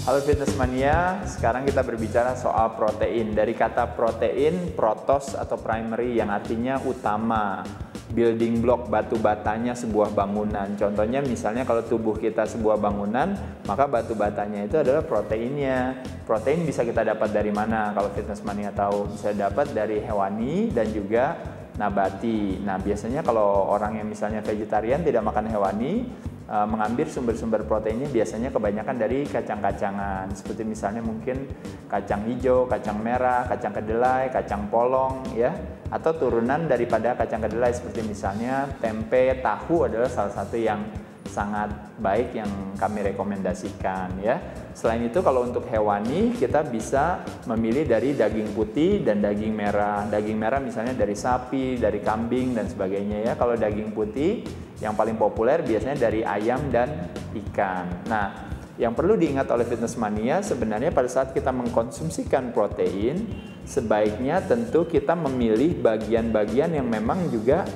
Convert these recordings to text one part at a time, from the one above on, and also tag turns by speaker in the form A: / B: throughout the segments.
A: Halo Fitness Mania, sekarang kita berbicara soal protein. Dari kata protein, protos atau primary yang artinya utama, building block, batu batanya sebuah bangunan. Contohnya misalnya kalau tubuh kita sebuah bangunan, maka batu batanya itu adalah proteinnya. Protein bisa kita dapat dari mana? Kalau Fitness Mania tahu, bisa dapat dari hewani dan juga nabati. Nah, biasanya kalau orang yang misalnya vegetarian tidak makan hewani, mengambil sumber-sumber proteinnya biasanya kebanyakan dari kacang-kacangan, seperti misalnya mungkin kacang hijau, kacang merah, kacang kedelai, kacang polong ya, atau turunan daripada kacang kedelai seperti misalnya tempe, tahu adalah salah satu yang sangat baik yang kami rekomendasikan ya. Selain itu kalau untuk hewani kita bisa memilih dari daging putih dan daging merah. Daging merah misalnya dari sapi, dari kambing dan sebagainya ya. Kalau daging putih yang paling populer biasanya dari ayam dan ikan. Nah, yang perlu diingat oleh Fitness Mania sebenarnya pada saat kita mengkonsumsikan protein, sebaiknya tentu kita memilih bagian-bagian yang memang juga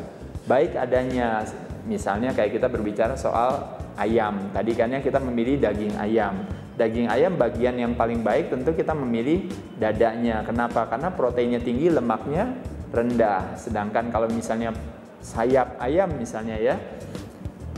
A: baik adanya. Misalnya kayak kita berbicara soal ayam, tadi kan ya kita memilih daging ayam. Daging ayam bagian yang paling baik tentu kita memilih dadanya. Kenapa? Karena proteinnya tinggi, lemaknya rendah. Sedangkan kalau misalnya sayap ayam misalnya ya,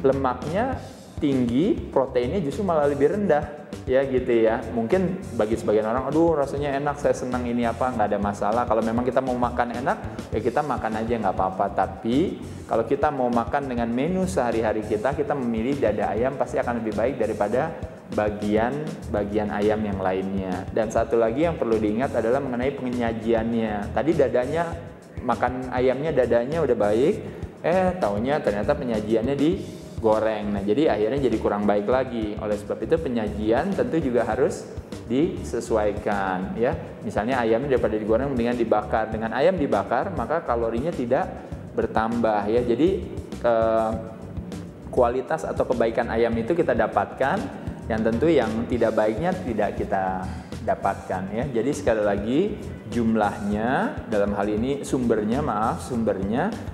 A: lemaknya tinggi, proteinnya justru malah lebih rendah ya gitu ya. Mungkin bagi sebagian orang, aduh rasanya enak, saya senang ini apa, nggak ada masalah. Kalau memang kita mau makan enak, ya kita makan aja nggak apa-apa. Tapi kalau kita mau makan dengan menu sehari-hari kita memilih dada ayam pasti akan lebih baik daripada bagian ayam yang lainnya. Dan satu lagi yang perlu diingat adalah mengenai penyajiannya. Tadi dadanya, makan ayamnya dadanya udah baik, taunya ternyata penyajiannya digoreng. Nah, jadi akhirnya jadi kurang baik lagi. Oleh sebab itu penyajian tentu juga harus disesuaikan ya. Misalnya ayamnya daripada digoreng mendingan dibakar. Dengan ayam dibakar maka kalorinya tidak bertambah ya. Jadi kualitas atau kebaikan ayam itu kita dapatkan, yang tentu yang tidak baiknya tidak kita dapatkan ya. Jadi sekali lagi jumlahnya, dalam hal ini sumbernya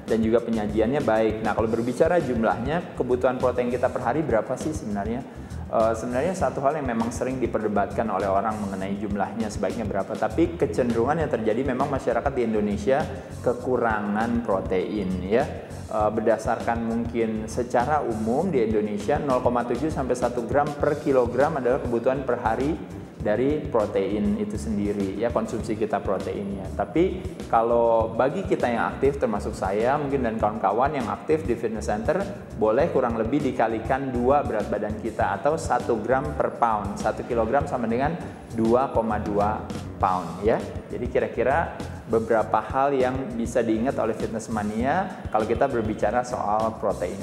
A: dan juga penyajiannya baik. Nah, kalau berbicara jumlahnya, kebutuhan protein kita per hari berapa sih sebenarnya? Sebenarnya satu hal yang memang sering diperdebatkan oleh orang mengenai jumlahnya sebaiknya berapa, tapi kecenderungan yang terjadi memang masyarakat di Indonesia kekurangan protein ya. Berdasarkan mungkin secara umum di Indonesia 0,7 sampai 1 gram per kilogram adalah kebutuhan per hari dari protein itu sendiri ya, konsumsi kita proteinnya. Tapi kalau bagi kita yang aktif termasuk saya mungkin dan kawan-kawan yang aktif di fitness center, boleh kurang lebih dikalikan 2 berat badan kita atau 1 gram per pound. 1 kilogram sama dengan 2,2 pound ya. Jadi kira-kira beberapa hal yang bisa diingat oleh Fitness Mania kalau kita berbicara soal protein.